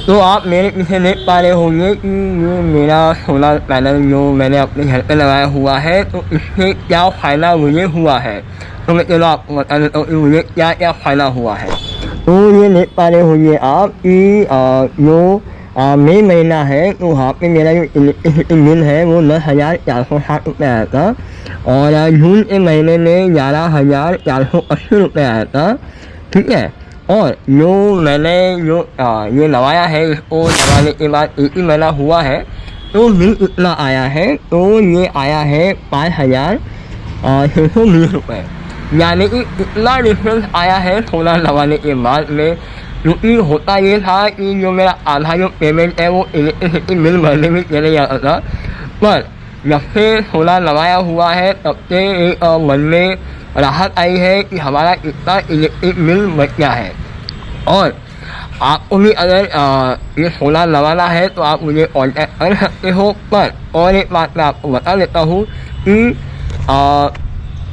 तो आप मेरे पीछे देख पा रहे होंगे कि ये मेरा सोलर पैनल जो मैंने अपने घर पे लगाया हुआ है, तो इससे क्या फ़ायदा मुझे हुआ है। तो मैं चलो आपको बता देता हूँ कि मुझे क्या क्या फ़ायदा हुआ है। तो ये देख पा रहे होंगे आप कि जो मई महीना है तो वहाँ पे मेरा जो इलेक्ट्रिसिटी बिल है वो 10,460 रुपये आया था, और जून के महीने में 11,480 रुपये आया था। ठीक है, और जो मैंने जो ये लगाया है, इसको लगाने के बाद एक ही महीना हुआ है तो बिल इतना आया है। तो ये आया है 5,620 रुपये, यानी कि इतना डिफरेंस आया है सोलर लगाने के बाद में। क्योंकि होता ये था कि जो मेरा आधा जो पेमेंट है वो इलेक्ट्रिसिटी बिल भरने में चले जाता था, पर जब से सोलर लगाया हुआ है तब से एक मन में राहत आई है कि हमारा इतना इलेक्ट्रिक बिल बच गया है। और आपको भी अगर ये सोलर लगाना है तो आप मुझे कॉन्टैक्ट कर सकते हो। पर और एक बात मैं आपको बता देता हूँ कि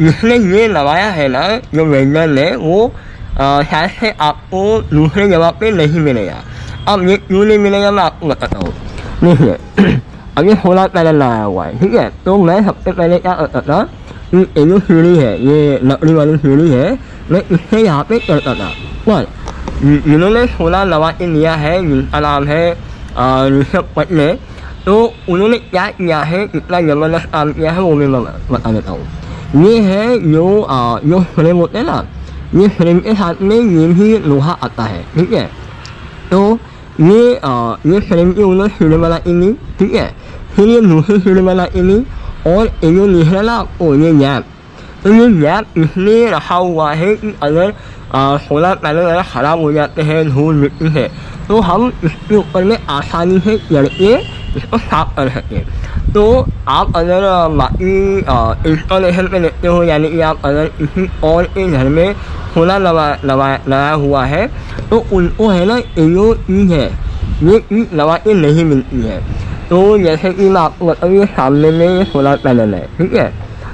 जिसने ये लगाया है ना, जो वेंडर ने, वो शायद से आपको दूसरे जगह पे नहीं मिलेगा। अब ये क्यों नहीं मिलेगा मैं आपको बताता हूँ। देखिए अब ये सोलर पैनल लगाया हुआ है, ठीक है। तो मैं सबसे पहले क्या करता था कि ये जो सीढ़ी है, ये लकड़ी वाली सीढ़ी है, मैं इससे यहाँ पे करता था। पर जिन्होंने सोलर लगा के लिया है, जिनका नाम है ऋषभ पटले, तो उन्होंने क्या किया है, कितना ज़बरदस्त काम किया है वो मैं बता देता हूँ। ये है जो फ्रेम होते हैं ना, ये फ्रेम के साथ में ये भी लोहा आता है, ठीक है। तो ये फ्रेम की उन्होंने सीढ़ी बना के ली, ठीक है। फिर ये दूसरी सीढ़ी बना के ली, और ये जो लिख रहा ना आपको ये गैप, तो ये गैप इसलिए रखा हुआ है कि अगर सोलर पैनल अगर ख़राब हो जाते हैं धूल मिट्टी से, तो हम इसके ऊपर में आसानी से चढ़ के इसको साफ कर सकें। तो आप अगर बाकी इंस्टॉलेशन पे देखते हो, यानी कि आप अगर किसी और के घर में सोलर लगाया हुआ है तो उनको है ना ये जो चीज़ है, ये चीज़ लगा के नहीं मिलती है। तो जैसे कि मैं आपको बताऊँ, ये सामने में ये सोलर पैनल है, ठीक है।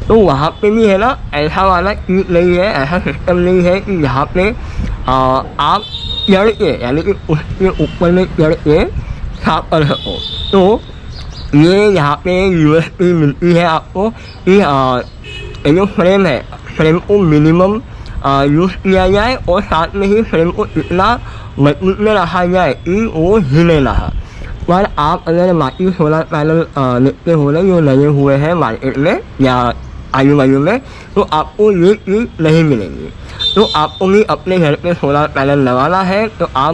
तो वहाँ पे भी है ना ऐसा वाला चीज़ नहीं है, ऐसा सिस्टम नहीं है कि यहाँ पे आप चढ़ के, यानी कि उसके ऊपर में चढ़ के साफ कर सको। तो ये यहाँ पे यूएसपी मिलती है आपको कि ये जो फ्रेम है, फ्रेम को मिनिमम यूज़ किया जाए, और साथ में ही फ्रेम को इतना मजबूत में रखा जाए कि वो हिले ना। पर आप अगर बाकी सोलर पैनल देखते हो ना जो लगे हुए हैं मार्केट में या आजू बाजू में, तो आपको ये चीज़ नहीं मिलेंगी। तो आपको भी अपने घर पे सोलर पैनल लगाना है तो आप